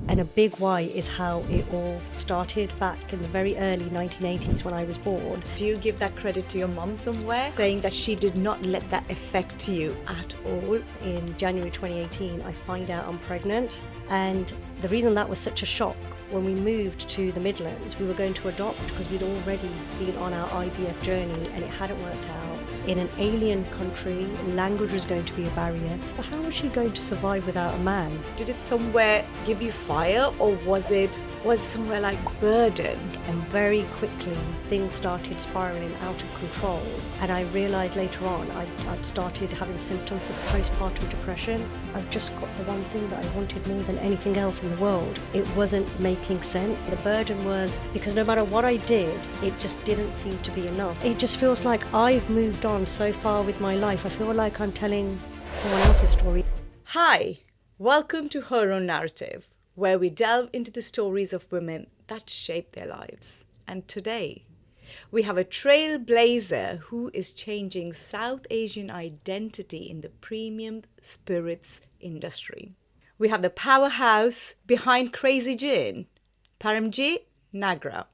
And a big why is how it all started back in the very early 1980s when I was born. Do you give that credit to your mum somewhere, saying that she did not let that affect you at all? In January 2018, I find out I'm pregnant. And the reason that was such a shock, when we moved to the Midlands, we were going to adopt because we'd already been on our IVF journey and it hadn't worked out. In an alien country, language was going to be a barrier. But how was she going to survive without a man? Did it somewhere give you fire, or was it somewhere like burden? And very quickly, things started spiraling out of control. And I realised later on, I'd started having symptoms of postpartum depression. I've just got the one thing that I wanted more than anything else in the world. It wasn't making sense. The burden was because no matter what I did, it just didn't seem to be enough. It just feels like I've moved on so far with my life. I feel like I'm telling someone else's story. Hi, welcome to Her Own Narrative, where we delve into the stories of women that shape their lives. And today, we have a trailblazer who is changing South Asian identity in the premium spirits industry. We have the powerhouse behind Crazy Gin, Paramjit Nagra.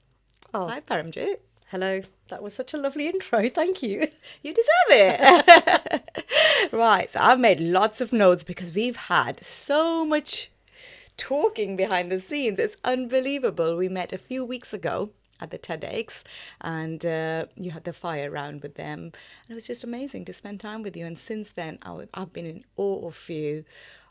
Oh. Hi, Paramjit. Hello. That was such a lovely intro. Thank you. You deserve it. Right. So I've made lots of notes because we've had so much talking behind the scenes. It's unbelievable. We met a few weeks ago at the TEDx and you had the fire round with them. And it was just amazing to spend time with you. And since then, I've been in awe of you,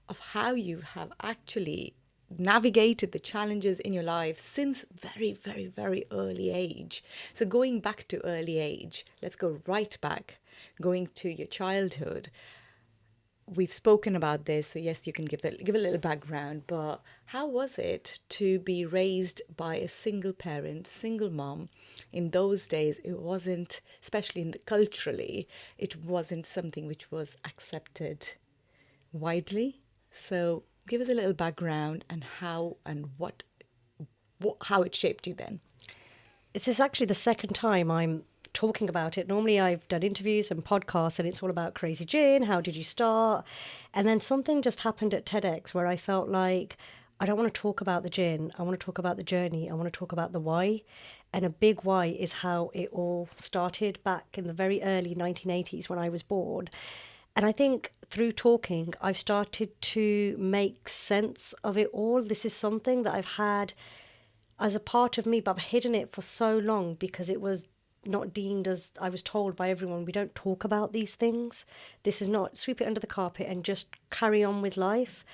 of how you have actually navigated the challenges in your life since very, very, very early age. So going back to early age, let's go right back, going to your childhood. We've spoken about this, so yes, you can give a little background, but how was it to be raised by a single parent, single mom? In those days, it wasn't, especially culturally, it wasn't something which was accepted widely. So give us a little background and how it shaped you then. This is actually the second time I'm talking about it. Normally I've done interviews and podcasts and it's all about Crazy Gin, how did you start? And then something just happened at TEDx where I felt like I don't want to talk about the gin. I want to talk about the journey. I want to talk about the why. And a big why is how it all started back in the very early 1980s when I was born. And I think through talking, I've started to make sense of it all. This is something that I've had as a part of me, but I've hidden it for so long because it was not deemed as, I was told by everyone, we don't talk about these things. This is not sweep it under the carpet and just carry on with life.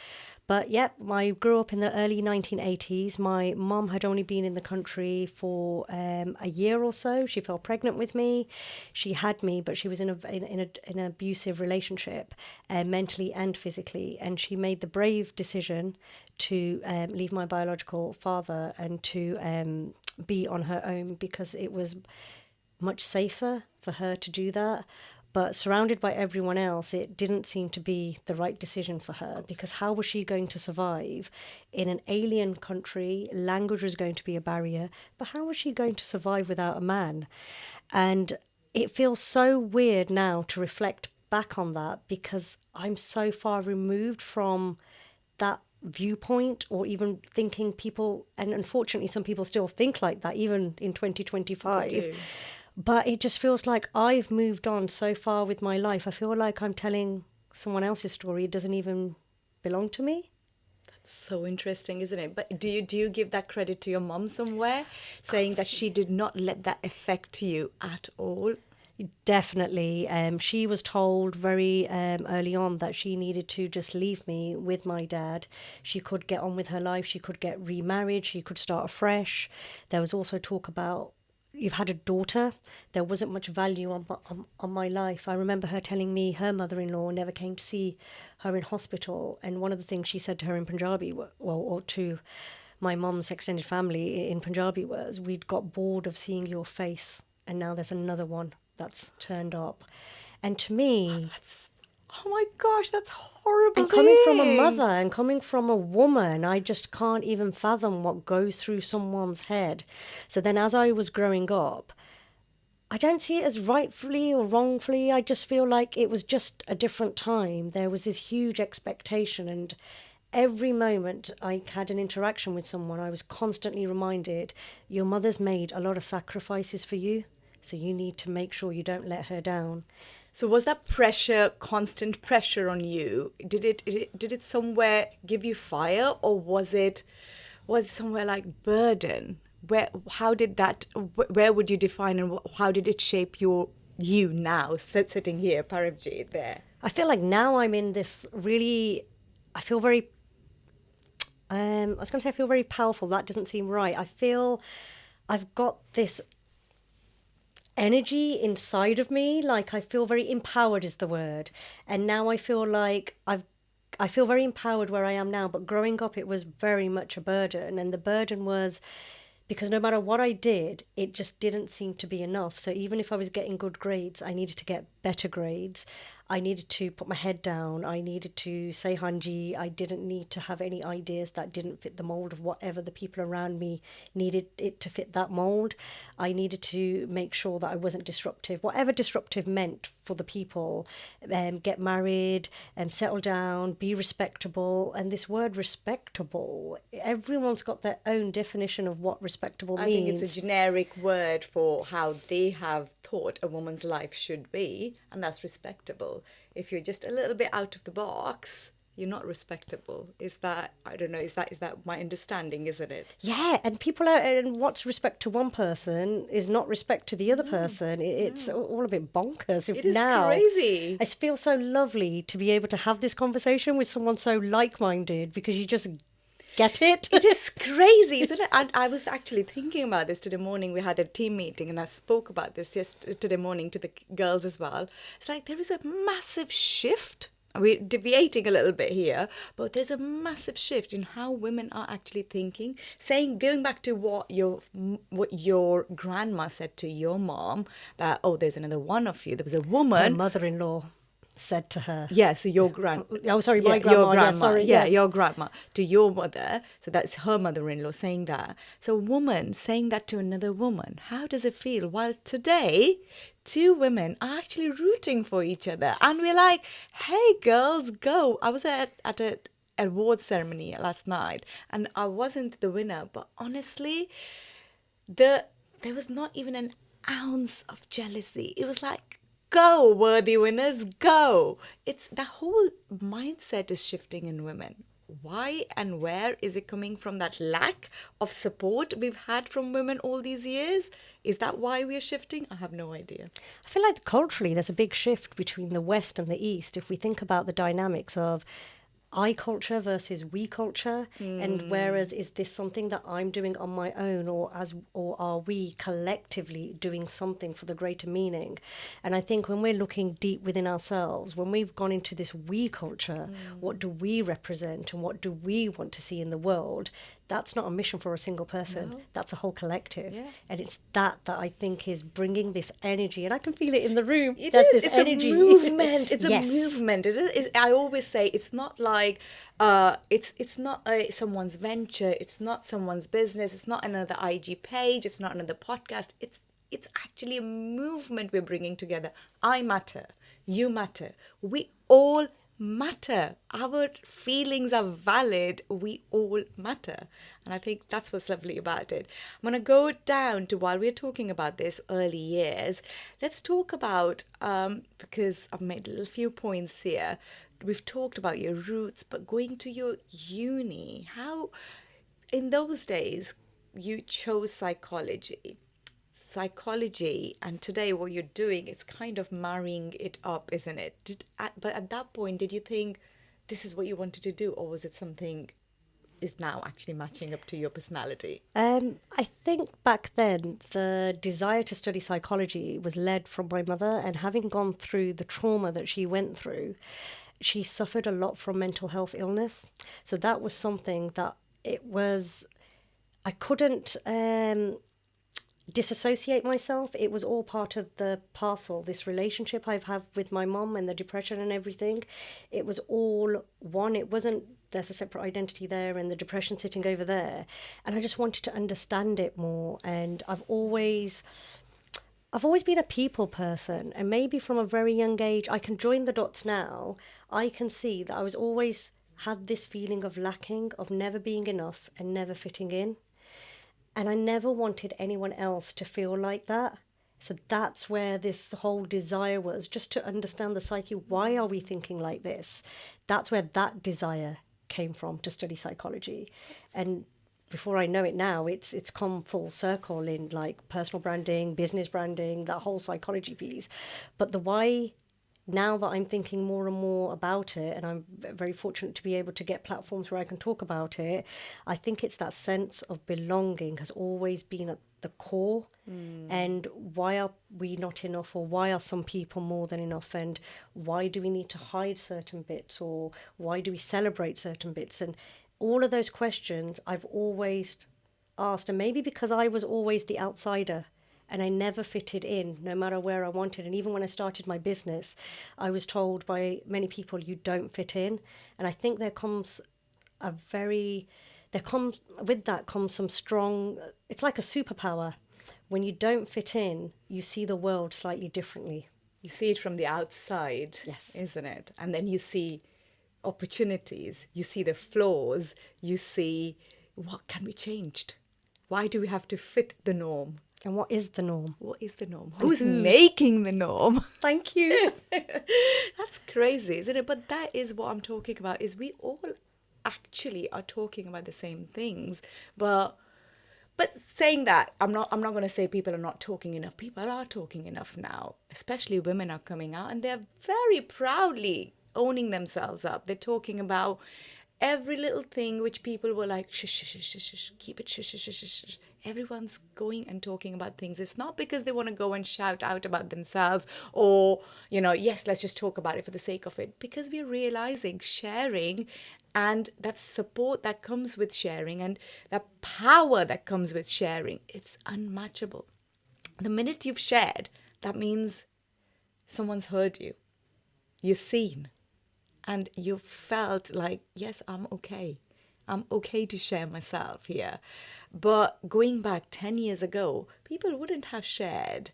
But yeah, I grew up in the early 1980s. My mom had only been in the country for a year or so. She fell pregnant with me. She had me, but she was in an abusive relationship, mentally and physically. And she made the brave decision to leave my biological father and to be on her own because it was much safer for her to do that. But surrounded by everyone else, it didn't seem to be the right decision for her because how was she going to survive in an alien country? Language was going to be a barrier, but how was she going to survive without a man? And it feels so weird now to reflect back on that because I'm so far removed from that viewpoint or even thinking people, and unfortunately some people still think like that even in 2025. They do. But it just feels like I've moved on so far with my life. I feel like I'm telling someone else's story. It doesn't even belong to me. That's so interesting, isn't it? But do you give that credit to your mum somewhere, saying that she did not let that affect you at all? Definitely. She was told very early on that she needed to just leave me with my dad. She could get on with her life. She could get remarried. She could start afresh. There was also talk about, you've had a daughter. There wasn't much value on my life. I remember her telling me her mother-in-law never came to see her in hospital. And one of the things she said to her in Punjabi, or to my mum's extended family in Punjabi, was, we'd got bored of seeing your face and now there's another one that's turned up. And to me, oh my gosh, that's horrible. And coming from a mother and coming from a woman, I just can't even fathom what goes through someone's head. So then as I was growing up, I don't see it as rightfully or wrongfully. I just feel like it was just a different time. There was this huge expectation and every moment I had an interaction with someone, I was constantly reminded, your mother's made a lot of sacrifices for you, so you need to make sure you don't let her down. So was that pressure, constant pressure on you? Did it somewhere give you fire, or was it somewhere like burden? Where would you define, and how did it shape you now, sitting here, Paramjit, there? I feel like now I'm in this really, I feel very, I was going to say I feel very powerful. That doesn't seem right. I feel I've got this energy inside of me. Like I feel very empowered is the word. And now I feel like I feel very empowered where I am now. But growing up, it was very much a burden. And the burden was because no matter what I did, it just didn't seem to be enough. So even if I was getting good grades, I needed to get better grades. I needed to put my head down. I needed to say Hanji. I didn't need to have any ideas that didn't fit the mold of whatever the people around me needed it to fit that mold. I needed to make sure that I wasn't disruptive, whatever disruptive meant for the people. Get married, settle down, be respectable. And this word respectable, everyone's got their own definition of what respectable means. I think it's a generic word for how they have thought a woman's life should be, and that's respectable. If you're just a little bit out of the box, you're not respectable. Is that, I don't know, is that my understanding, isn't it? Yeah, and people out, and what's respect to one person is not respect to the other person. It's all a bit bonkers. It is crazy. I feel so lovely to be able to have this conversation with someone so like-minded, because you just get it. It is crazy, isn't it? And I was actually thinking about this today morning. We had a team meeting and I spoke about this yesterday morning to the girls as well. It's like there is a massive shift. We're deviating a little bit here, but there's a massive shift in how women are actually thinking. Going back to what your grandma said to your mom, that, oh, there's another one of you. There was a woman. My mother-in-law said to her. Yeah, so your grandma. Oh, sorry, my grandma. Your grandma. Yeah, sorry, yeah, yes. Your grandma to your mother. So that's her mother-in-law saying that. So a woman saying that to another woman. How does it feel? While today, two women are actually rooting for each other, and we're like, "Hey, girls, go!" I was at an award ceremony last night, and I wasn't the winner, but honestly, there was not even an ounce of jealousy. It was like, go, worthy winners, go. It's the whole mindset is shifting in women. Why and where is it coming from? That lack of support we've had from women all these years? Is that why we're shifting? I have no idea. I feel like culturally there's a big shift between the West and the East. If we think about the dynamics of I culture versus we culture, and whereas is this something that I'm doing on my own, or are we collectively doing something for the greater meaning? And I think when we're looking deep within ourselves, when we've gone into this we culture, what do we represent and what do we want to see in the world? That's not a mission for a single person. No. That's a whole collective. Yeah. And it's that I think is bringing this energy. And I can feel it in the room. It's energy. A movement. It's yes. a movement. I always say it's not like, it's not someone's venture. It's not someone's business. It's not another IG page. It's not another podcast. It's actually a movement we're bringing together. I matter. You matter. We all matter. Our feelings are valid. We all matter. And I think that's what's lovely about it. I'm going to go down to, while we're talking about this early years, let's talk about, because I've made a few points here. We've talked about your roots, but going to your uni, how in those days you chose psychology, and today what you're doing, it's kind of marrying it up, isn't it? But at that point, did you think this is what you wanted to do, or was it something is now actually matching up to your personality? I think back then the desire to study psychology was led from my mother, and having gone through the trauma that she went through, she suffered a lot from mental health illness. So that was something that I couldn't disassociate myself. It was all part of the parcel. This relationship I've had with my mom and the depression and everything, it was all one. It wasn't there's a separate identity there and the depression sitting over there. And I just wanted to understand it more. And I've always been a people person, and maybe from a very young age, I can join the dots now. I can see that I was always had this feeling of lacking, of never being enough and never fitting in. And I never wanted anyone else to feel like that. So that's where this whole desire was, just to understand the psyche. Why are we thinking like this? That's where that desire came from, to study psychology. And before I know it now, it's come full circle in like personal branding, business branding, that whole psychology piece. But the why, now that I'm thinking more and more about it, and I'm very fortunate to be able to get platforms where I can talk about it, I think it's that sense of belonging has always been at the core. And why are we not enough, or why are some people more than enough, and why do we need to hide certain bits, or why do we celebrate certain bits? And all of those questions I've always asked, and maybe because I was always the outsider and I never fitted in, no matter where I wanted. And even when I started my business, I was told by many people, you don't fit in. And I think with that comes some strong, it's like a superpower. When you don't fit in, you see the world slightly differently. You see it from the outside, Yes. Isn't it? And then you see opportunities, you see the flaws, you see what can be changed. Why do we have to fit the norm? And what is the norm? What is the norm? Who's making the norm? Thank you. That's crazy, isn't it? But that is what I'm talking about, is we all actually are talking about the same things. But saying that, I'm not going to say people are not talking enough. People are talking enough now. Especially women are coming out, and they're very proudly owning themselves up. They're talking about every little thing which people were like, shush, shush, shush, shush, shush, keep it, shush, shush, shush, shush, shush. Everyone's going and talking about things. It's not because they want to go and shout out about themselves, or, yes, let's just talk about it for the sake of it. Because we're realizing sharing, and that support that comes with sharing, and that power that comes with sharing, it's unmatchable. The minute you've shared, that means someone's heard you. You're seen. And you felt like, yes, I'm okay. I'm okay to share myself here. But going back 10 years ago, people wouldn't have shared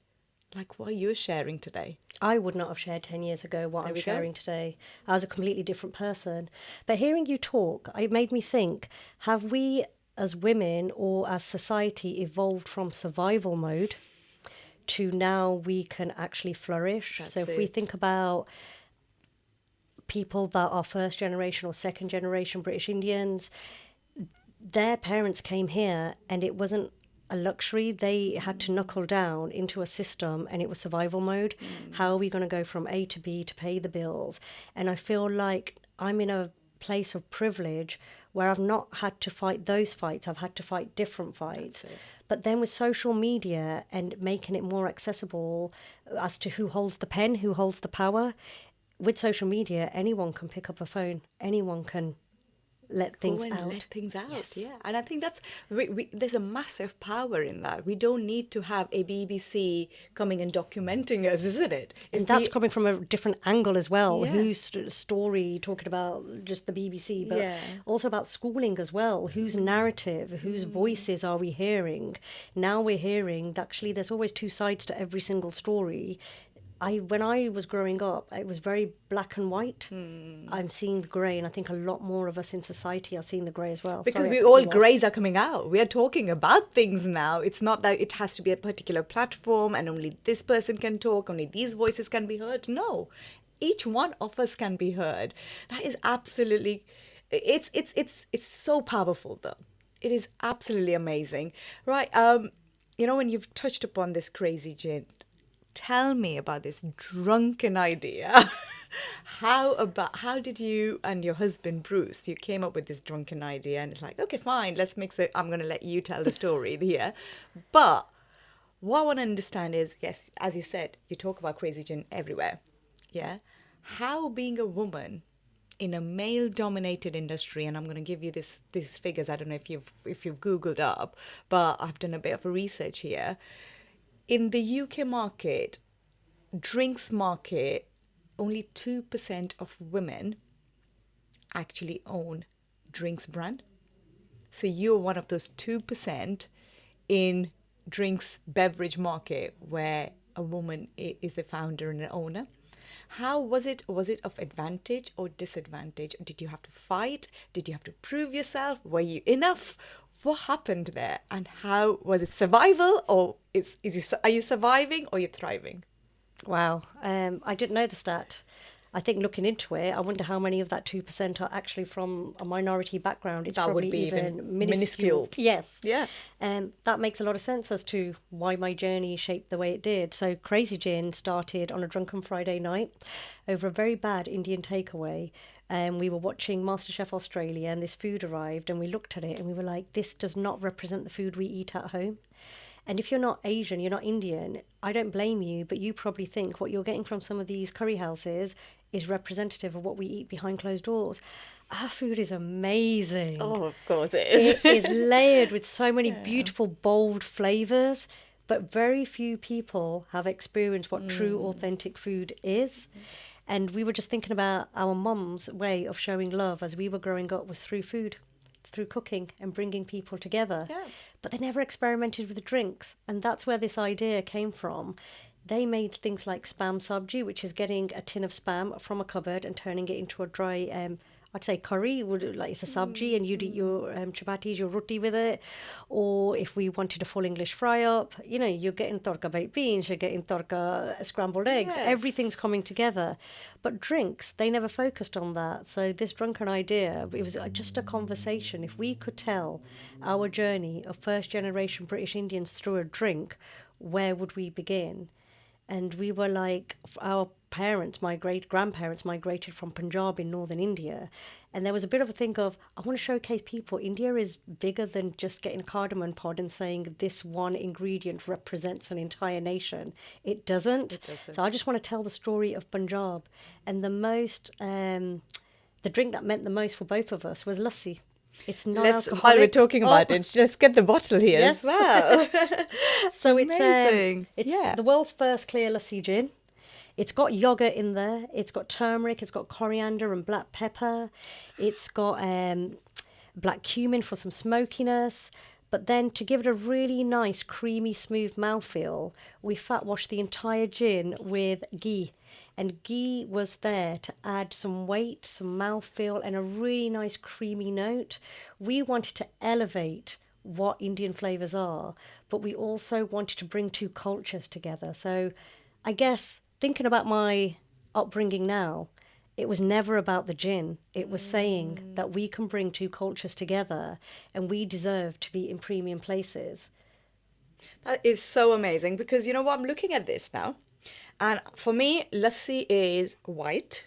like what you're sharing today. I would not have shared 10 years ago what I'm sharing today. I was a completely different person. But hearing you talk, it made me think, have we as women or as society evolved from survival mode to now we can actually flourish? So if we think about people that are first generation or second generation British Indians, their parents came here and it wasn't a luxury. They had to knuckle down into a system, and it was survival mode. How are we going to go from A to B to pay the bills? And I feel like I'm in a place of privilege where I've not had to fight those fights. I've had to fight different fights. But then with social media and making it more accessible as to who holds the pen, who holds the power, with social media, anyone can pick up a phone. Anyone can let things out. Yes. Yeah. And I think that's there's a massive power in that. We don't need to have a BBC coming and documenting us, isn't it? And that's coming from a different angle as well. Whose story, talking about just the BBC, but also about schooling as well. Whose narrative, whose voices are we hearing? Now we're hearing that actually there's always two sides to every single story. When I was growing up, it was very black and white. I'm seeing the grey, and I think a lot more of us in society are seeing the grey as well. Because all greys are coming out. We are talking about things now. It's not that it has to be a particular platform and only this person can talk, only these voices can be heard. No, each one of us can be heard. That is absolutely, it's so powerful though. It is absolutely amazing. Right, when you've touched upon this crazy gin, tell me about this drunken idea. How did you and your husband Bruce, you came up with this drunken idea, and it's like, okay, fine, let's mix it. I'm going to let you tell the story here. But what I want to understand is, yes, as you said, you talk about crazy gin everywhere. Yeah. How being a woman in a male-dominated industry, and I'm going to give you these figures. I don't know if you've Googled up, but I've done a bit of a research here. In the UK market, drinks market, only 2% of women actually own drinks brand. So you're one of those 2% in drinks beverage market where a woman is the founder and the owner. How was it? Was it of advantage or disadvantage? Did you have to fight? Did you have to prove yourself? Were you enough? What happened there? And how was it? Survival, or are you surviving or you're thriving? Wow. I didn't know the stat. I think looking into it, I wonder how many of that 2% are actually from a minority background. It's That would probably be even minuscule. Yes. Yeah. That makes a lot of sense as to why my journey shaped the way it did. So Crazy Gin started on a drunken Friday night over a very bad Indian takeaway. We were watching MasterChef Australia, and this food arrived, and we looked at it and we were like, this does not represent the food we eat at home. And if you're not Asian, you're not Indian, I don't blame you, but you probably think what you're getting from some of these curry houses is representative of what we eat behind closed doors. Our food is amazing. Oh, of course it is. It is layered with so many beautiful, bold flavours, but very few people have experienced what true, authentic food is. And we were just thinking about our mum's way of showing love as we were growing up was through food, through cooking and bringing people together. Yeah. But they never experimented with the drinks. And that's where this idea came from. They made things like spam sabji, which is getting a tin of spam from a cupboard and turning it into a dry, I'd say curry, like it's a sabji, and you'd eat your chapatis, your roti with it. Or if we wanted a full English fry up, you're getting torka baked beans, you're getting torka scrambled eggs, Yes. everything's coming together. But drinks, they never focused on that. So this drunken idea, it was just a conversation. If we could tell our journey of first generation British Indians through a drink, where would we begin? And we were like, our parents, my great-grandparents migrated from Punjab in northern India. And there was a bit of a thing of, I want to showcase people, India is bigger than just getting a cardamom pod and saying this one ingredient represents an entire nation. It doesn't. So I just want to tell the story of Punjab. And the drink that meant the most for both of us was lassi. It's non-alcoholic. While we're talking about it, let's get the bottle here Yes. as well. So Amazing. it's Yeah. the world's first clear lassi gin. It's got yogurt in there. It's got turmeric. It's got coriander and black pepper. It's got black cumin for some smokiness. But then to give it a really nice, creamy, smooth mouthfeel, we fat washed the entire gin with ghee. And ghee was there to add some weight, some mouthfeel, and a really nice creamy note. We wanted to elevate what Indian flavours are, but we also wanted to bring two cultures together. So I guess thinking about my upbringing now, it was never about the gin. It was saying that we can bring two cultures together and we deserve to be in premium places. That is so amazing because you know what? I'm looking at this now. And for me, lassi is white.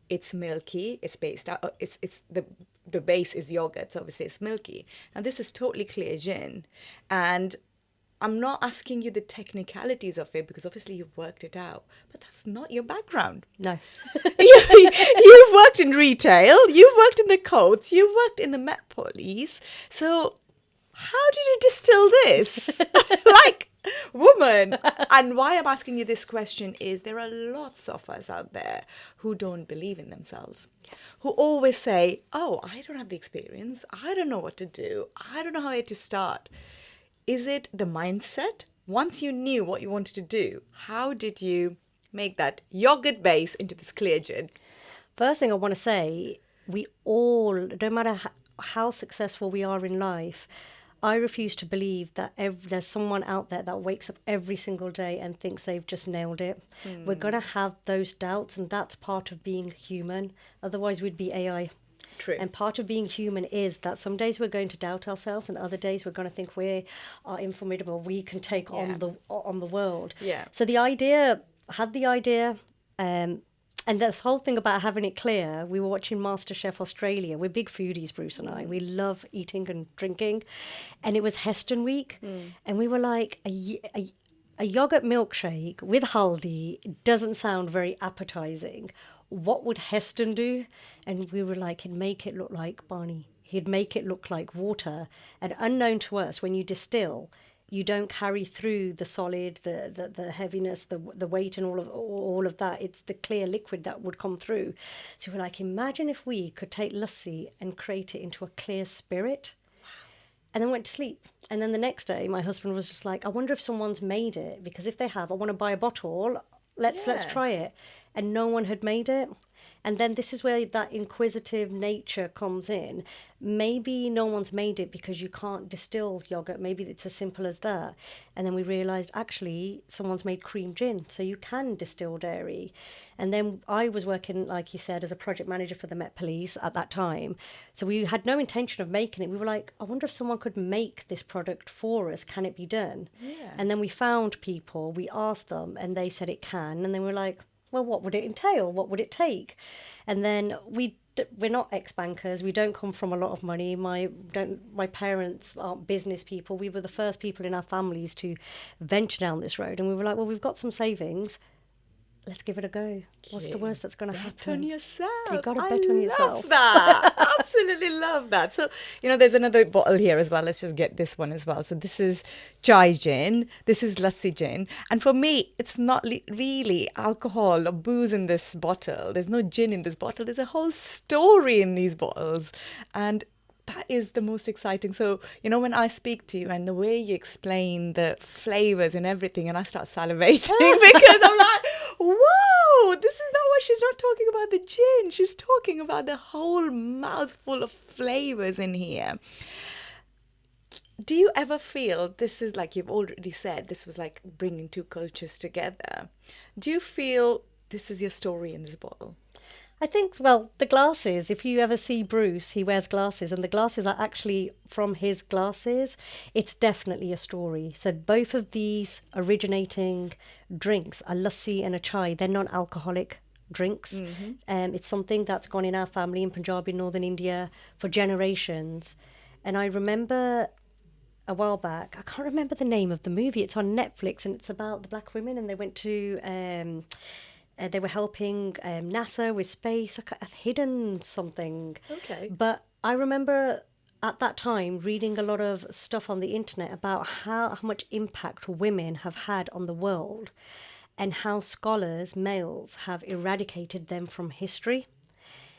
It's milky. It's based out. It's the base is yogurt, so obviously it's milky. And this is totally clear gin. And I'm not asking you the technicalities of it because obviously you've worked it out. But that's not your background. No. You've worked in retail. You've worked in the coats. You've worked in the Met Police. So how did you distill this? Like, woman. And why I'm asking you this question is there are lots of us out there who don't believe in themselves. Yes. Who always say, oh, I don't have the experience. I don't know what to do. I don't know how to start. Is it the mindset? Once you knew what you wanted to do, how did you make that yogurt base into this clear gin? First thing I want to say, we all, no matter how successful we are in life, I refuse to believe that there's someone out there that wakes up every single day and thinks they've just nailed it. We're going to have those doubts, and that's part of being human. Otherwise, we'd be AI. True. And part of being human is that some days we're going to doubt ourselves, and other days we're going to think we are informative. We can take on the world. Yeah. So the idea, and the whole thing about having it clear, we were watching MasterChef Australia. We're big foodies, Bruce and I. We love eating and drinking. And it was Heston week. And we were like, a yogurt milkshake with haldi doesn't sound very appetizing. What would Heston do? And we were like, he'd make it look like Barney. He'd make it look like water. And unknown to us, when you distill, you don't carry through the solid, the heaviness, the weight, and all of that. It's the clear liquid that would come through. So we're like, imagine if we could take lassi and create it into a clear spirit. And then went to sleep. And then the next day, my husband was just like, I wonder if someone's made it, because if they have, I want to buy a bottle. Let's try it. and no one had made it. And then this is where that inquisitive nature comes in. Maybe no one's made it because you can't distill yogurt. Maybe it's as simple as that. And then we realised, actually, someone's made cream gin, so you can distill dairy. And then I was working, like you said, as a project manager for the Met Police at that time. So we had no intention of making it. We were like, I wonder if someone could make this product for us. Can it be done? Yeah. And then we found people, we asked them, and they said it can. And then we're like, well, what would it entail? What would it take? And then we're not ex-bankers. We don't come from a lot of money. My parents aren't business people. We were the first people in our families to venture down this road. And we were like, well, we've got some savings. Let's give it a go. What's the worst that's going to happen? Bet on yourself. You got to bet on yourself. I love that. Absolutely love that. So, there's another bottle here as well. Let's just get this one as well. So this is chai gin. This is lassi gin. And for me, it's not really alcohol or booze in this bottle. There's no gin in this bottle. There's a whole story in these bottles. And that is the most exciting. So, when I speak to you and the way you explain the flavors and everything, and I start salivating because I'm like, whoa, this is not what she's not talking about the gin. She's talking about the whole mouthful of flavors in here. Do you ever feel this is, like you've already said, this was like bringing two cultures together? Do you feel this is your story in this bottle? I think, well, the glasses, if you ever see Bruce, he wears glasses, and the glasses are actually from his glasses. It's definitely a story. So both of these originating drinks, a lassi and a chai, they're non-alcoholic drinks. It's something that's gone in our family in Punjab, in northern India, for generations. And I remember a while back, I can't remember the name of the movie. It's on Netflix, and it's about the black women, and they went to... they were helping NASA with space, hidden something. Okay. But I remember at that time reading a lot of stuff on the internet about how much impact women have had on the world and how scholars, males, have eradicated them from history.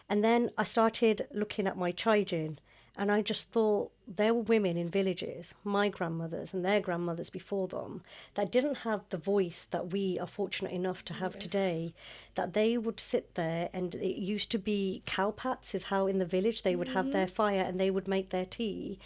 And then I started looking at my chai gin, and I just thought there were women in villages, my grandmothers and their grandmothers before them, that didn't have the voice that we are fortunate enough to have today, that they would sit there, and it used to be cowpats is how in the village they would have their fire and they would make their tea.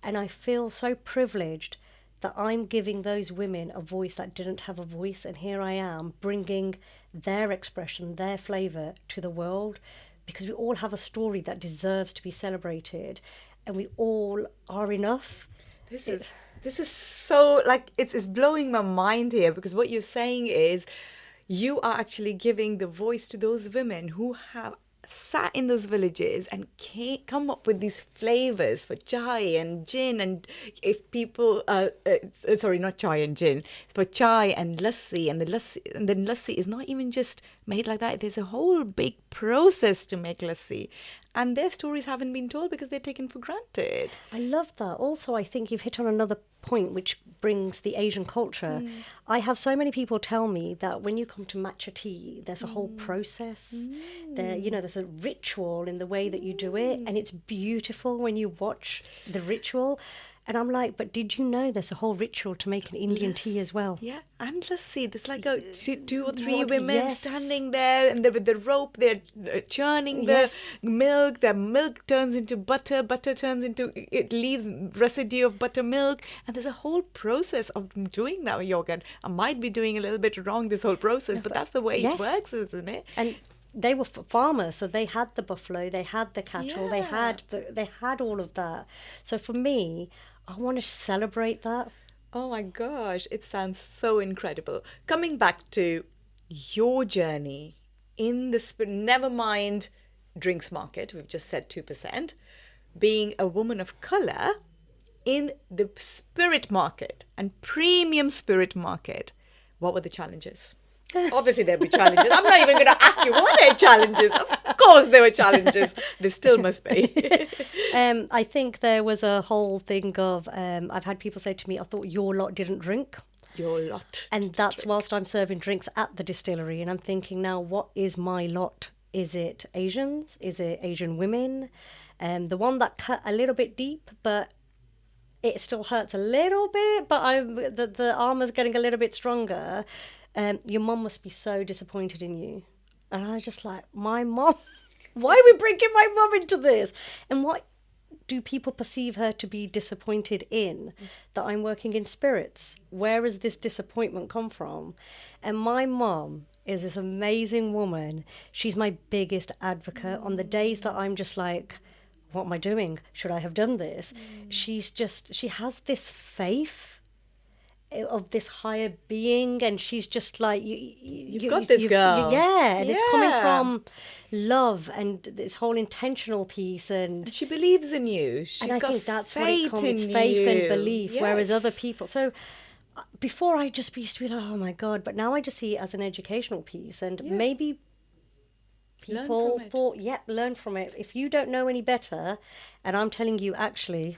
And I feel so privileged that I'm giving those women a voice that didn't have a voice, and here I am bringing their expression, their flavour to the world, because we all have a story that deserves to be celebrated, and we all are enough. This is so, like, it's blowing my mind here, because what you're saying is you are actually giving the voice to those women who have sat in those villages and come up with these flavors for chai and gin. And if people sorry, not chai and gin, it's for chai and lassi, and then lassi is not even just made like that. There's a whole big process to make lassi, and their stories haven't been told because they're taken for granted. I love that. Also, I think you've hit on another point which brings the Asian culture. I have so many people tell me that when you come to matcha tea, there's a whole process. There's a ritual in the way that you do it, and it's beautiful when you watch the ritual. And I'm like, but did you know there's a whole ritual to make an Indian tea as well? Yeah, and lassi. There's like two or three women standing there, and with the rope, they're churning the milk. The milk turns into butter. Butter turns into, it leaves residue of buttermilk. And there's a whole process of doing that yogurt. I might be doing a little bit wrong, this whole process, but that's the way it works, isn't it? And they were farmers, so they had the buffalo, they had the cattle, they had all of that. So for me, I want to celebrate that. Oh my gosh, it sounds so incredible. Coming back to your journey in the never mind drinks market, we've just said 2%, being a woman of colour in the spirit market and premium spirit market, what were the challenges? Obviously, there'll be challenges. I'm not even going to ask you what are challenges. Of course, there were challenges. There still must be. I think there was a whole thing of, I've had people say to me, I thought your lot didn't drink. Your lot. And that's whilst I'm serving drinks at the distillery. And I'm thinking now, what is my lot? Is it Asians? Is it Asian women? The one that cut a little bit deep, but it still hurts a little bit, but the armour's getting a little bit stronger. Your mum must be so disappointed in you. And I was just like, my mom, why are we bringing my mom into this? And what do people perceive her to be disappointed in? That I'm working in spirits? Where has this disappointment come from? And my mom is this amazing woman. She's my biggest advocate on the days that I'm just like, what am I doing? Should I have done this? She has this faith of this higher being, and she's just like, You've got this girl. Yeah, and it's coming from love and this whole intentional piece, and she believes in you. She's I got think that's what faith it comes. It's in faith you. and belief. Yes. Whereas other people, so before I just used to be like, oh my god, but now I just see it as an educational piece, and maybe people thought, learn from it. If you don't know any better, and I'm telling you, actually.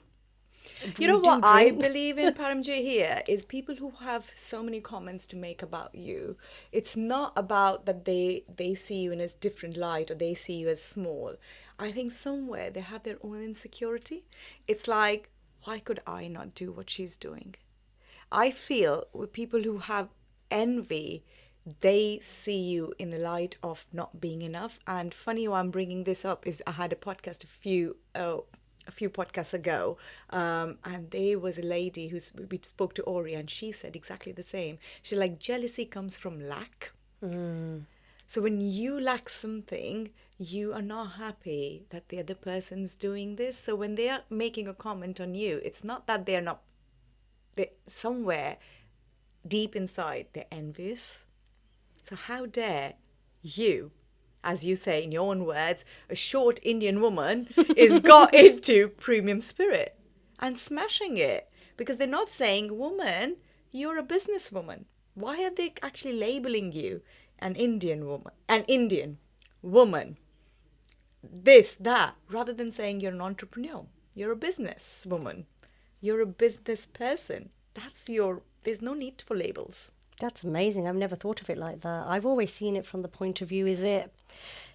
You know what I believe in, Paramjit, here is people who have so many comments to make about you. It's not about that they see you in a different light or they see you as small. I think somewhere they have their own insecurity. It's like, why could I not do what she's doing? I feel with people who have envy, they see you in the light of not being enough. And funny why I'm bringing this up is I had a podcast a few podcasts ago, and there was a lady we spoke to Ori, and she said exactly the same. She's like, jealousy comes from lack. So when you lack something, you are not happy that the other person's doing this. So when they are making a comment on you, it's not that they're somewhere deep inside they're envious. So how dare you, as you say in your own words, a short Indian woman is got into premium spirit and smashing it, because they're not saying, woman, you're a businesswoman. Why are they actually labeling you an Indian woman, this, that, rather than saying you're an entrepreneur, you're a businesswoman, you're a business person. There's no need for labels. That's amazing. I've never thought of it like that. I've always seen it from the point of view,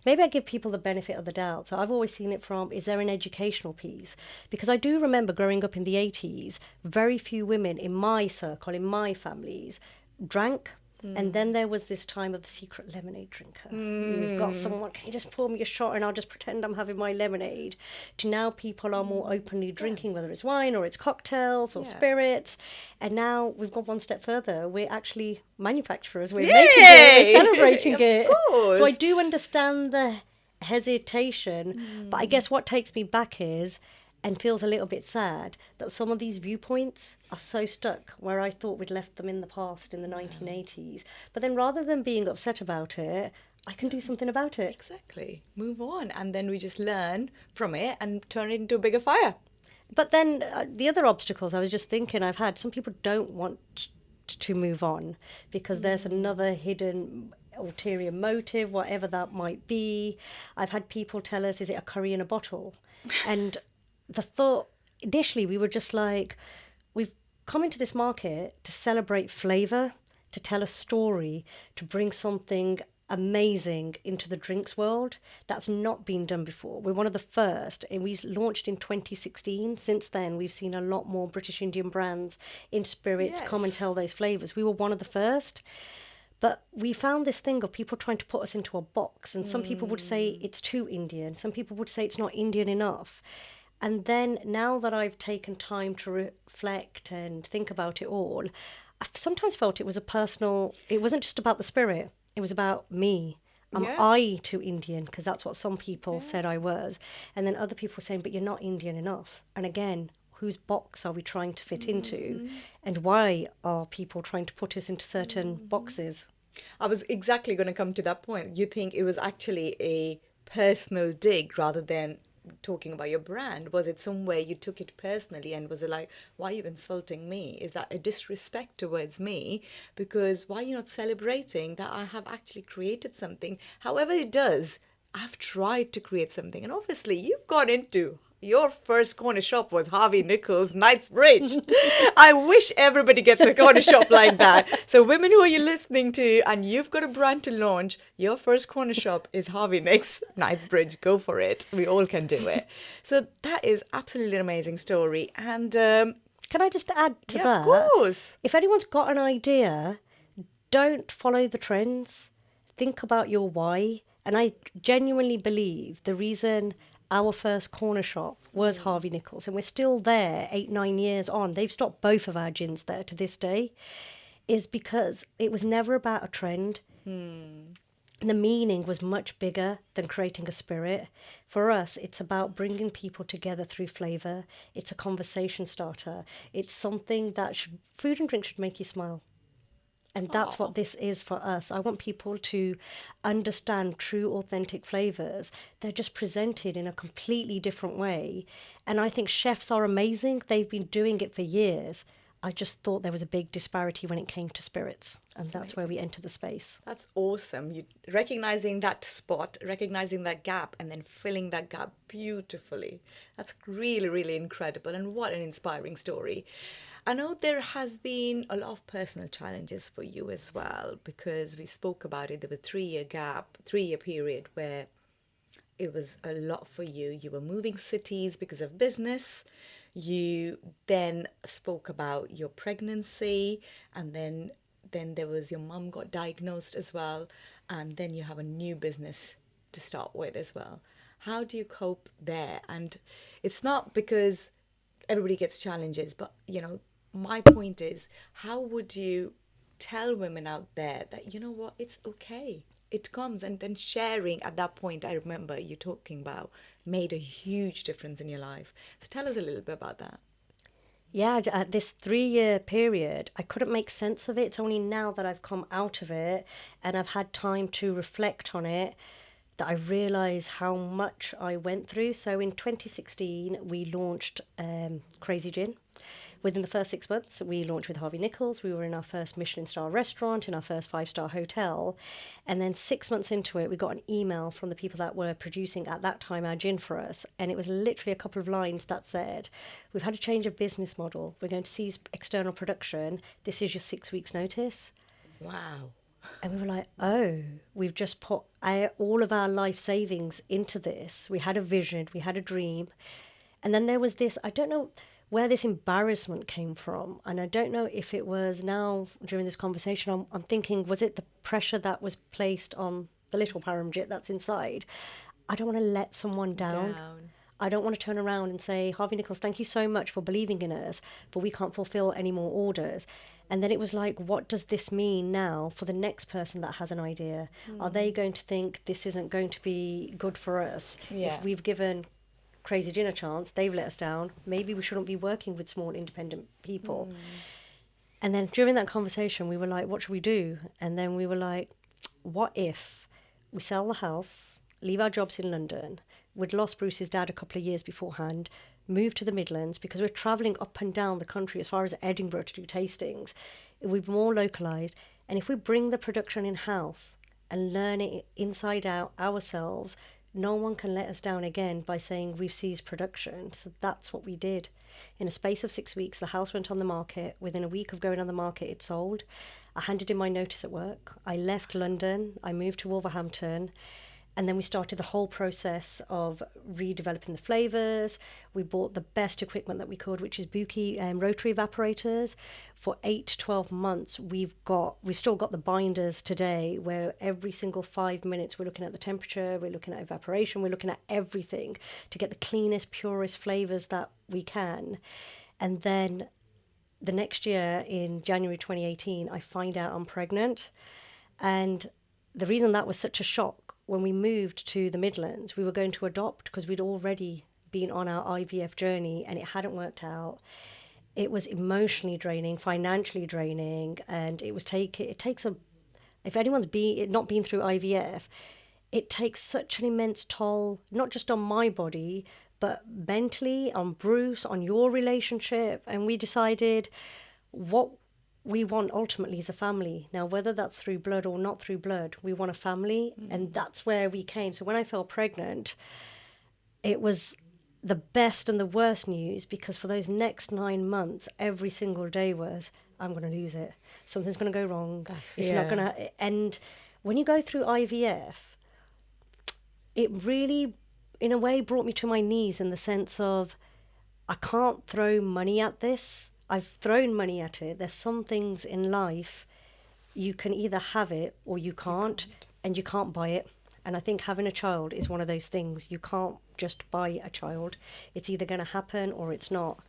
maybe I give people the benefit of the doubt. So I've always seen it from, is there an educational piece? Because I do remember growing up in the 80s, very few women in my circle, in my families, drank. And then there was this time of the secret lemonade drinker. You've got someone, can you just pour me a shot and I'll just pretend I'm having my lemonade? To now people are more openly drinking, whether it's wine or it's cocktails or spirits. And now we've gone one step further. We're actually manufacturers. We're making it, we're celebrating it. Course. So I do understand the hesitation. But I guess what takes me back is, and feels a little bit sad, that some of these viewpoints are so stuck where I thought we'd left them in the past in the 1980s. But then rather than being upset about it, I can do something about it. Exactly. Move on. And then we just learn from it and turn it into a bigger fire. But then the other obstacles I was just thinking I've had, some people don't want to move on because there's another hidden ulterior motive, whatever that might be. I've had people tell us, is it a curry in a bottle? And the thought, initially, we were just like, we've come into this market to celebrate flavour, to tell a story, to bring something amazing into the drinks world. That's not been done before. We're one of the first, and we launched in 2016. Since then, we've seen a lot more British Indian brands in spirits come and tell those flavours. We were one of the first. But we found this thing of people trying to put us into a box, and some people would say it's too Indian. Some people would say it's not Indian enough. And then now that I've taken time to reflect and think about it all, I've sometimes felt it was it wasn't just about the spirit, it was about me. Am I too Indian? Because that's what some people said I was. And then other people were saying, but you're not Indian enough. And again, whose box are we trying to fit into? And why are people trying to put us into certain boxes? I was exactly going to come to that point. You think it was actually a personal dig rather than talking about your brand? Was it somewhere you took it personally and was it like, why are you insulting me? Is that a disrespect towards me? Because why are you not celebrating that I have actually created something? However it does, I've tried to create something, and obviously you've got into your first corner shop was Harvey Nichols, Knightsbridge. I wish everybody gets a corner shop like that. So women who are you listening to and you've got a brand to launch, your first corner shop is Harvey Nichols, Knightsbridge. Go for it. We all can do it. So that is absolutely an amazing story. And can I just add to that? Of course. If anyone's got an idea, don't follow the trends. Think about your why. And I genuinely believe the reason our first corner shop was Harvey Nichols, and we're still there 8-9 years on. They've stopped both of our gins there to this day, is because it was never about a trend. The meaning was much bigger than creating a spirit. For us, it's about bringing people together through flavour. It's a conversation starter. It's something that food and drink should make you smile. And that's what this is for us. I want people to understand true, authentic flavours. They're just presented in a completely different way. And I think chefs are amazing. They've been doing it for years. I just thought there was a big disparity when it came to spirits. And that's where we enter the space. That's awesome. You recognizing that spot, recognizing that gap, and then filling that gap beautifully. That's really, really incredible. And what an inspiring story. I know there has been a lot of personal challenges for you as well, because we spoke about it. There was a 3-year gap, 3-year period where it was a lot for you. You were moving cities because of business. You then spoke about your pregnancy, and then there was your mum got diagnosed as well, and then you have a new business to start with as well. How do you cope there? And it's not because everybody gets challenges, but my point is, how would you tell women out there that, you know what, it's okay, it comes, and then sharing at that point, I remember you talking about, made a huge difference in your life. So tell us a little bit about that. Yeah, at this 3-year period, I couldn't make sense of it. It's only now that I've come out of it and I've had time to reflect on it that I realise how much I went through. So in 2016, we launched Crazy Gin. Within the first 6 months, we launched with Harvey Nichols. We were in our first Michelin-star restaurant, in our first 5-star hotel. And then 6 months into it, we got an email from the people that were producing at that time our gin for us. And it was literally a couple of lines that said, we've had a change of business model. We're going to cease external production. This is your 6 weeks notice. Wow. And we were like, oh, we've just put all of our life savings into this. We had a vision, we had a dream. And then there was this, I don't know where this embarrassment came from. And I don't know if it was now during this conversation, I'm thinking, was it the pressure that was placed on the little Paramjit that's inside? I don't want to let someone down. I don't want to turn around and say, Harvey Nichols, thank you so much for believing in us, but we can't fulfill any more orders. And then it was like, what does this mean now for the next person that has an idea? Are they going to think this isn't going to be good for us? Yeah. If we've given Crazy Gin a chance, they've let us down. Maybe we shouldn't be working with small independent people. And then during that conversation, we were like, what should we do? And then we were like, what if we sell the house, leave our jobs in London? We'd lost Bruce's dad a couple of years beforehand, moved to the Midlands because we're travelling up and down the country as far as Edinburgh to do tastings. We're more localised. And if we bring the production in-house and learn it inside out ourselves, no one can let us down again by saying we've ceased production. So that's what we did. In a space of 6 weeks, the house went on the market. Within a week of going on the market, it sold. I handed in my notice at work. I left London. I moved to Wolverhampton. And then we started the whole process of redeveloping the flavours. We bought the best equipment that we could, which is Buki rotary evaporators. For 8 to 12 months, we've still got the binders today, where every single 5 minutes we're looking at the temperature, we're looking at evaporation, we're looking at everything to get the cleanest, purest flavours that we can. And then the next year, in January 2018, I find out I'm pregnant. And the reason that was such a shock, when we moved to the Midlands, we were going to adopt because we'd already been on our IVF journey and it hadn't worked out. It was emotionally draining, financially draining, and it takes if anyone's not been through IVF, it takes such an immense toll, not just on my body, but mentally, on Bruce, on your relationship. And we decided what we want ultimately is a family. Now, whether that's through blood or not through blood, we want a family. And that's where we came. So when I fell pregnant, it was the best and the worst news, because for those next 9 months, every single day was, I'm going to lose it. Something's going to go wrong. It's not going to. And when you go through IVF, it really, in a way, brought me to my knees in the sense of, I can't throw money at this. I've thrown money at it. There's some things in life you can either have it or you can't, and you can't buy it. And I think having a child is one of those things. You can't just buy a child. It's either going to happen or it's not.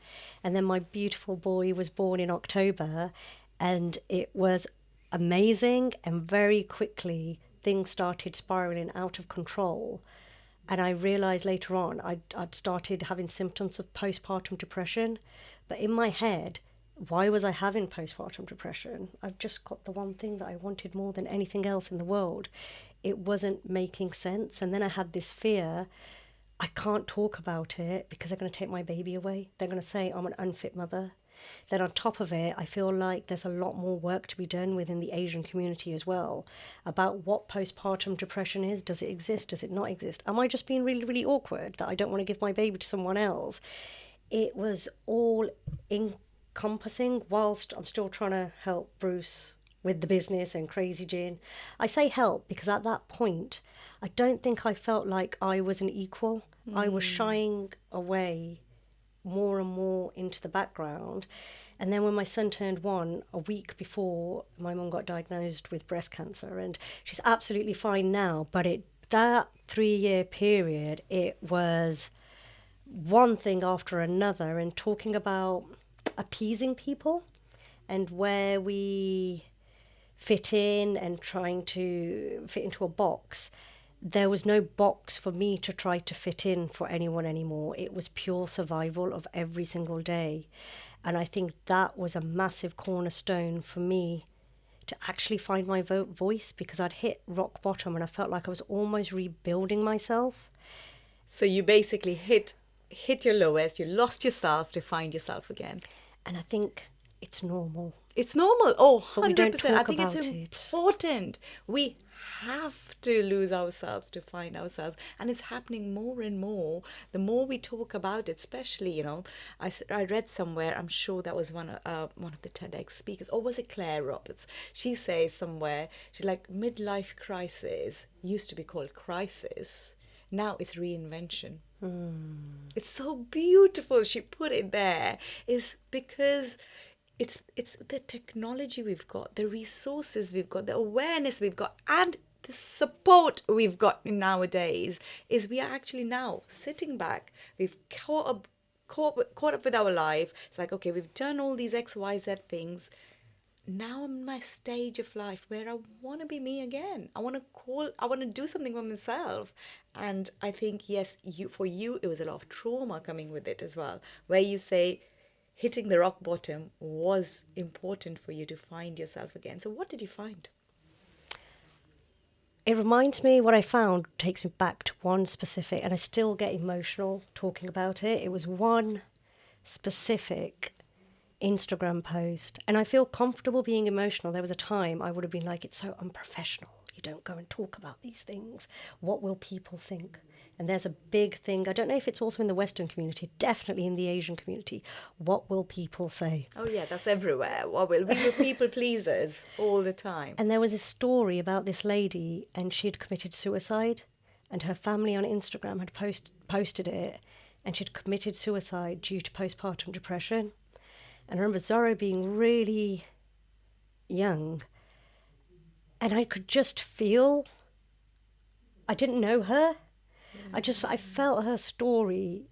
And then my beautiful boy was born in October, and it was amazing. And very quickly, things started spiraling out of control. And I realised later on I'd started having symptoms of postpartum depression. But in my head, why was I having postpartum depression? I've just got the one thing that I wanted more than anything else in the world. It wasn't making sense. And then I had this fear, I can't talk about it because they're going to take my baby away. They're going to say I'm an unfit mother. Then on top of it, I feel like there's a lot more work to be done within the Asian community as well about what postpartum depression is. Does it exist? Does it not exist? Am I just being really, really awkward that I don't want to give my baby to someone else? It was all encompassing whilst I'm still trying to help Bruce with the business and Crazy Gin. I say help because at that point, I don't think I felt like I was an equal. I was shying away more and more into the background. And then when my son turned 1, a week before, my mum got diagnosed with breast cancer, and she's absolutely fine now. But that 3-year period, it was one thing after another, and talking about appeasing people and where we fit in and trying to fit into a box. There was no box for me to try to fit in for anyone anymore. It was pure survival of every single day. And I think that was a massive cornerstone for me to actually find my voice, because I'd hit rock bottom and I felt like I was almost rebuilding myself. So you basically hit your lowest, you lost yourself to find yourself again. And I think it's normal. It's normal. Oh, 100%. We don't talk I think it's about important. We have to lose ourselves to find ourselves. And it's happening more and more. The more we talk about it, especially, you know, I read somewhere, I'm sure that was one of the TEDx speakers, or was it Claire Roberts? She says somewhere, she's like, midlife crisis used to be called crisis. Now it's reinvention. It's so beautiful. She put it there. Is because it's the technology we've got, the resources we've got, the awareness we've got, and the support we've got nowadays. Is we are actually now sitting back. We've caught up with our life. It's like, okay, we've done all these XYZ things. Now I'm in my stage of life where I want to be me again. I want to do something for myself. And I think, yes, for you, it was a lot of trauma coming with it as well, where you say hitting the rock bottom was important for you to find yourself again. So what did you find? It reminds me, what I found takes me back to one specific, and I still get emotional talking about it. It was one specific Instagram post, and I feel comfortable being emotional. There was a time I would have been like, it's so unprofessional. You don't go and talk about these things. What will people think? And there's a big thing. I don't know if it's also in the Western community, definitely in the Asian community. What will people say? Oh yeah, that's everywhere. We were people pleasers all the time. And there was a story about this lady, and she had committed suicide, and her family on Instagram had posted it, and she'd committed suicide due to postpartum depression. And I remember Zorro being really young, and I could just feel, I didn't know her. I felt her story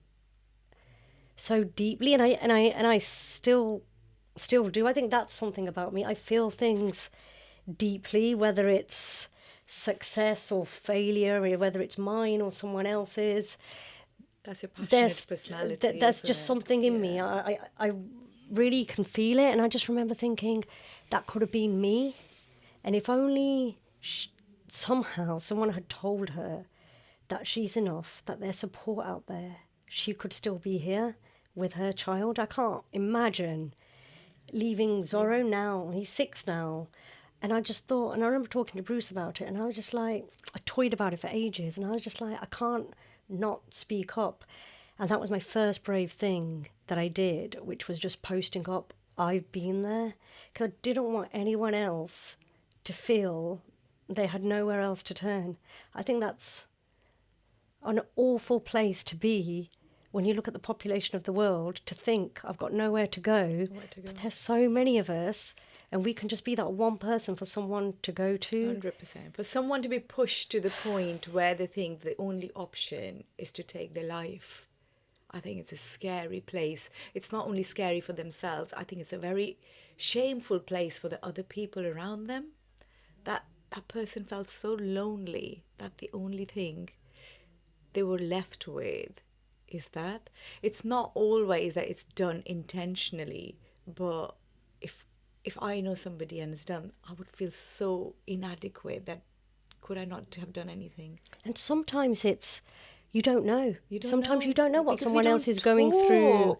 so deeply, and I still do. I think that's something about me. I feel things deeply, whether it's success or failure, or whether it's mine or someone else's. That's your passionate personality. There's just something in me. I really can feel it, and I just remember thinking that could have been me, and if only somehow someone had told her that she's enough, that there's support out there, she could still be here with her child. I can't imagine leaving Zorro now. He's 6 now. And I just thought, and I remember talking to Bruce about it, and I was just like, I toyed about it for ages, and I was just like, I can't not speak up. And that was my first brave thing that I did, which was just posting up, I've been there, because I didn't want anyone else to feel they had nowhere else to turn. I think that's an awful place to be when you look at the population of the world, to think I've got nowhere to go. But there's so many of us, and we can just be that one person for someone to go to. 100%. For someone to be pushed to the point where they think the only option is to take their life, I think it's a scary place. It's not only scary for themselves, I think it's a very shameful place for the other people around them. That person felt so lonely that the only thing they were left with is that. It's not always that it's done intentionally, but if I know somebody and it's done, I would feel so inadequate that could I not have done anything? And sometimes it's, you don't know. Sometimes you don't know what Because someone else is going through.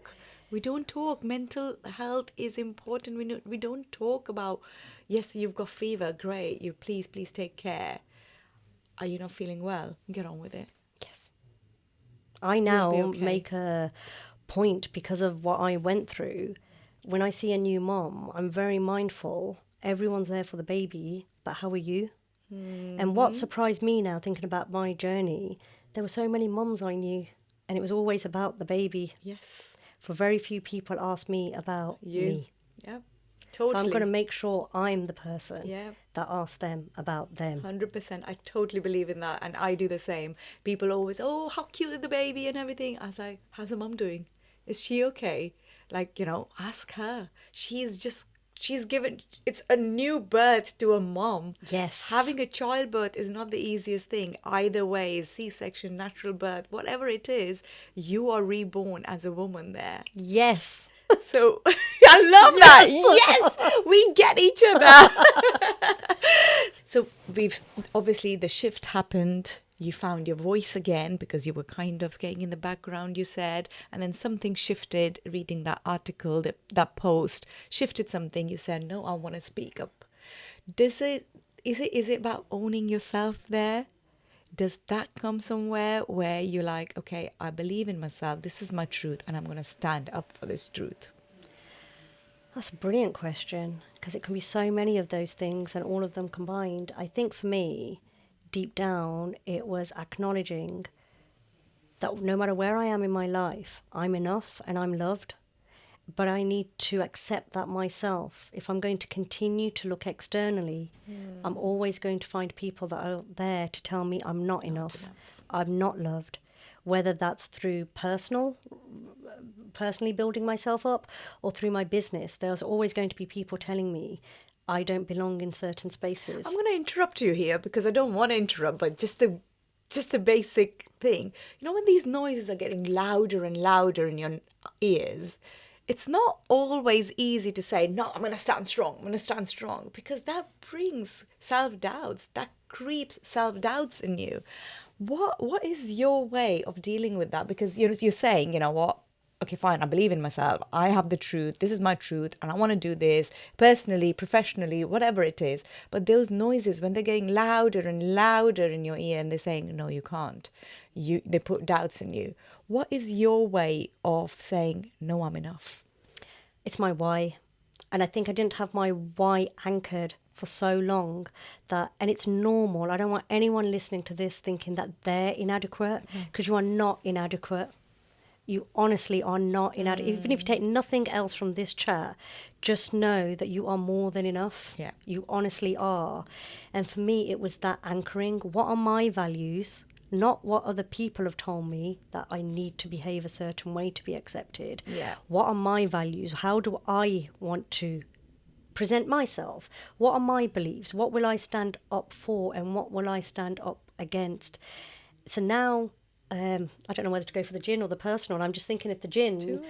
We don't talk. Mental health is important. We don't talk about, yes, you've got fever, great. You please take care. Are you not feeling well? Get on with it. Yes. I now You'll be okay. make a point, because of what I went through. When I see a new mom, I'm very mindful. Everyone's there for the baby, but how are you? And what surprised me now, thinking about my journey, there were so many moms I knew, and it was always about the baby. Yes. For very few people asked me about me. Yeah, totally. So I'm going to make sure I'm the person Yeah. that asks them about them. 100%. I totally believe in that, and I do the same. People always, oh, how cute is the baby and everything. I was like, how's the mum doing? Is she okay? Like, ask her. She's given, it's a new birth to a mom. Yes. Having a childbirth is not the easiest thing. Either way, C-section, natural birth, whatever it is, you are reborn as a woman there. Yes. So I love that. Yes, we get each other. So obviously the shift happened. You found your voice again because you were kind of getting in the background, you said, and then something shifted. Reading that article, that post shifted something. You said, no, I want to speak up. Is it about owning yourself there? Does that come somewhere where you're like, okay, I believe in myself. This is my truth, and I'm going to stand up for this truth? That's a brilliant question, because it can be so many of those things and all of them combined. I think for me, deep down, it was acknowledging that no matter where I am in my life, I'm enough and I'm loved. But I need to accept that myself. If I'm going to continue to look externally, I'm always going to find people that are there to tell me I'm not enough. I'm not loved. Whether that's through personally building myself up or through my business, there's always going to be people telling me I don't belong in certain spaces. I'm going to interrupt you here because I don't want to interrupt, but just the basic thing. When these noises are getting louder and louder in your ears, it's not always easy to say, no, I'm going to stand strong, because that brings self-doubts, that creeps self-doubts in you. What is your way of dealing with that? Because you're saying, what? Okay, fine, I believe in myself. I have the truth. This is my truth. And I want to do this personally, professionally, whatever it is. But those noises, when they're getting louder and louder in your ear and they're saying, no, you can't. They put doubts in you. What is your way of saying, no, I'm enough? It's my why. And I think I didn't have my why anchored for so long and it's normal. I don't want anyone listening to this thinking that they're inadequate, because you are not inadequate. You honestly are not inadequate. Even if you take nothing else from this chat, just know that you are more than enough. Yeah. You honestly are. And for me, it was that anchoring. What are my values? Not what other people have told me that I need to behave a certain way to be accepted. Yeah. What are my values? How do I want to present myself? What are my beliefs? What will I stand up for and what will I stand up against? So now, I don't know whether to go for the gin or the personal. I'm just thinking if the gin,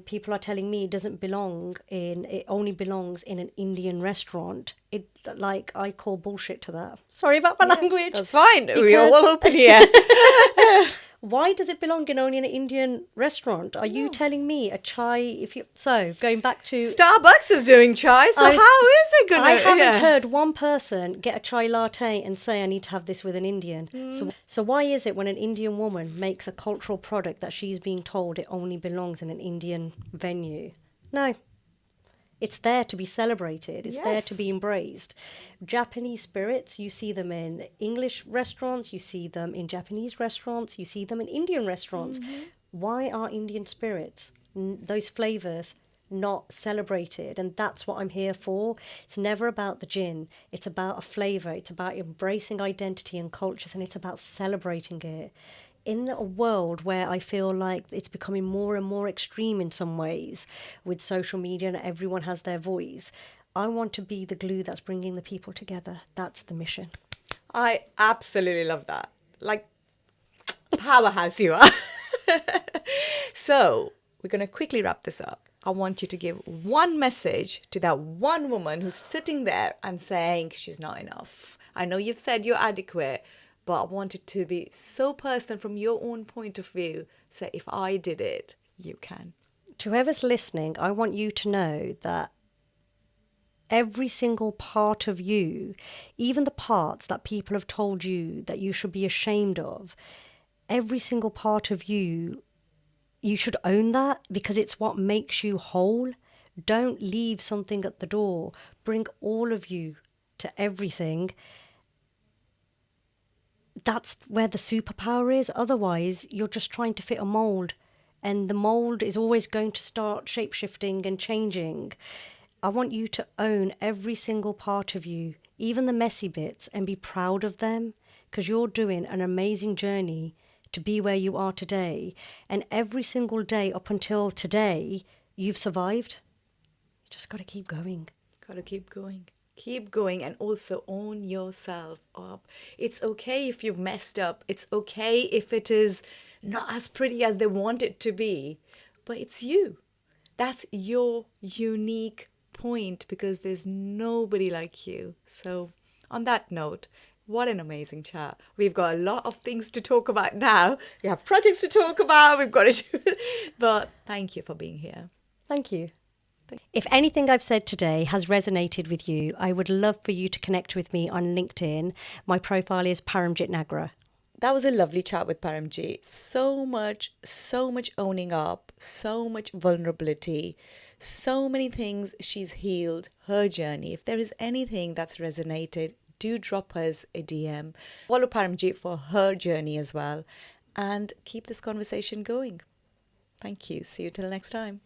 people are telling me it only belongs in an Indian restaurant. I call bullshit to that. Sorry about my language. That's fine. We are all open here. Why does it belong in only an Indian restaurant? Are you telling me a chai, going back to... Starbucks is doing chai, so how is it going to... I haven't heard one person get a chai latte and say, I need to have this with an Indian. So why is it when an Indian woman makes a cultural product that she's being told it only belongs in an Indian venue? No. It's there to be celebrated. It's there to be embraced. Japanese spirits, you see them in English restaurants, you see them in Japanese restaurants, you see them in Indian restaurants. Why are Indian spirits, those flavors, not celebrated? And that's what I'm here for. It's never about the gin. It's about a flavor. It's about embracing identity and cultures, and it's about celebrating it. In a world where I feel like it's becoming more and more extreme in some ways with social media and everyone has their voice, I want to be the glue that's bringing the people together. That's the mission. I absolutely love that. Like, powerhouse you are. So, we're going to quickly wrap this up. I want you to give one message to that one woman who's sitting there and saying she's not enough. I know you've said you're adequate, but I want it to be so personal from your own point of view. So if I did it, you can. To whoever's listening, I want you to know that every single part of you, even the parts that people have told you that you should be ashamed of, every single part of you, you should own that, because it's what makes you whole. Don't leave something at the door. Bring all of you to everything. That's where the superpower is. Otherwise, you're just trying to fit a mold, and the mold is always going to start shape-shifting and changing. I want you to own every single part of you, even the messy bits, and be proud of them, because you're doing an amazing journey to be where you are today. And every single day up until today, you've survived. You just got to keep going. Got to keep going. Keep going, and also own yourself up. It's okay if you've messed up. It's okay if it is not as pretty as they want it to be. But it's you. That's your unique point, because there's nobody like you. So on that note, what an amazing chat. We've got a lot of things to talk about now. We have projects to talk about. We've got to do it. But thank you for being here. Thank you. If anything I've said today has resonated with you, I would love for you to connect with me on LinkedIn. My profile is Paramjit Nagra. That was a lovely chat with Paramjit. So much owning up, so much vulnerability, so many things she's healed, her journey. If there is anything that's resonated, do drop us a DM. Follow Paramjit for her journey as well, and keep this conversation going. Thank you. See you till next time.